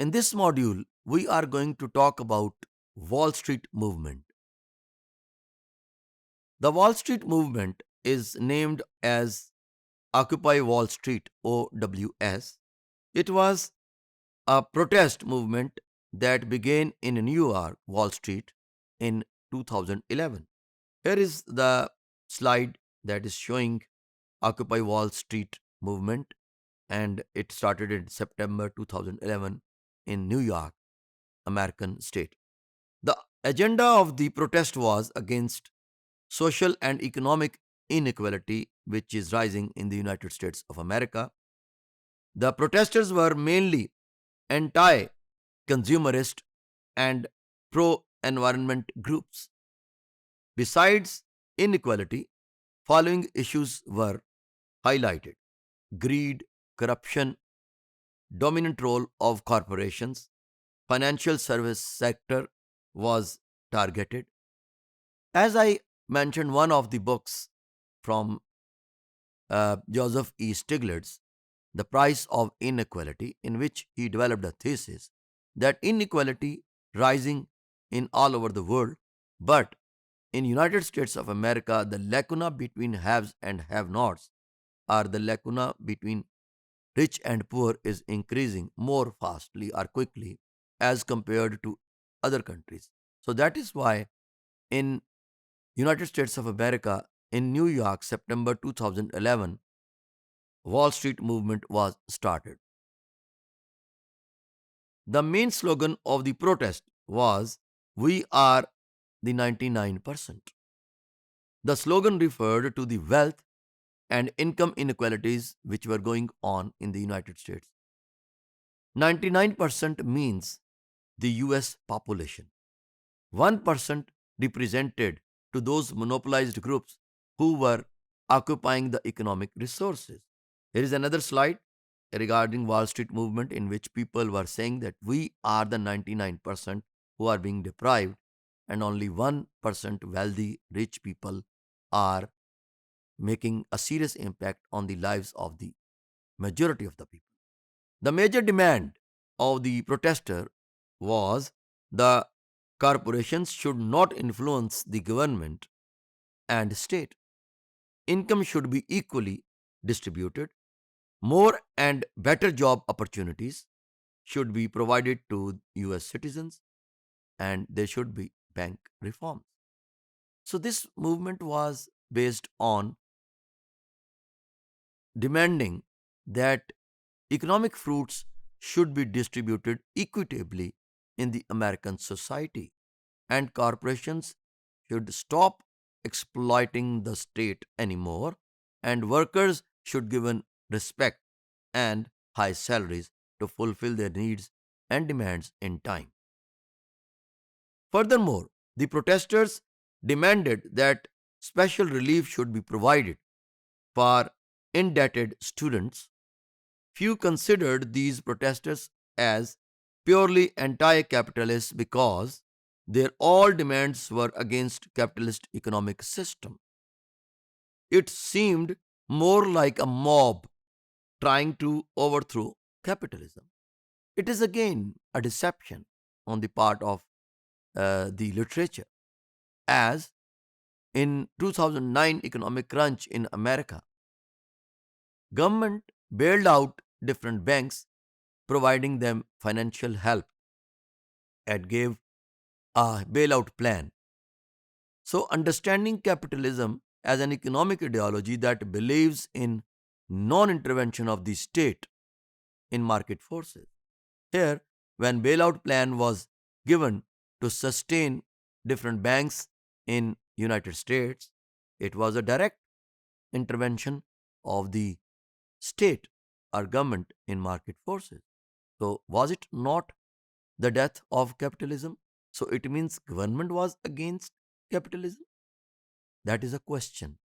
In this module, we are going to talk about Wall Street movement. The Wall Street movement is named as Occupy Wall Street OWS. It was a protest movement that began in New York, Wall Street in 2011. Here is the slide that is showing Occupy Wall Street movement, and it started in September 2011 in New York, American state. The agenda of the protest was against social and economic inequality, which is rising in the United States of America. The protesters were mainly anti consumerist and pro environment groups. Besides inequality, following issues were highlighted: greed, corruption, dominant role of corporations, financial service sector was targeted. As I mentioned, one of the books from Joseph E. Stiglitz, The Price of Inequality, in which he developed a thesis that inequality rising in all over the world, but in United States of America, the lacuna between haves and have-nots, or the lacuna between rich and poor, is increasing more fastly or quickly as compared to other countries. So that is why in United States of America, in New York, September 2011, Wall Street movement was started. The main slogan of the protest was "We are the 99%." The slogan referred to the wealth and income inequalities which were going on in the United States. 99% means the US population. 1% represented to those monopolized groups who were occupying the economic resources. Here is another slide regarding Wall Street movement in which people were saying that we are the 99% who are being deprived, and only 1% wealthy rich people are making a serious impact on the lives of the majority of the people. The major demand of the protester was the corporations should not influence the government and state. Income should be equally distributed. More and better job opportunities should be provided to US citizens, and there should be bank reforms. So, this movement was based on demanding that economic fruits should be distributed equitably in the American society, and corporations should stop exploiting the state anymore, and workers should given respect and high salaries to fulfill their needs and demands in time. Furthermore, the protesters demanded that special relief should be provided for indebted students. Few considered these protesters as purely anti capitalist because their all demands were against capitalist economic system. It seemed more like a mob trying to overthrow capitalism. It is again a deception on the part of the literature, as in 2009 economic crunch in America, government bailed out different banks, providing them financial help and gave a bailout plan. So, understanding capitalism as an economic ideology that believes in non intervention of the state in market forces. Here, when bailout plan was given to sustain different banks in United States, it was a direct intervention of the state or government in market forces. So, was it not the death of capitalism? So, it means government was against capitalism? That is a question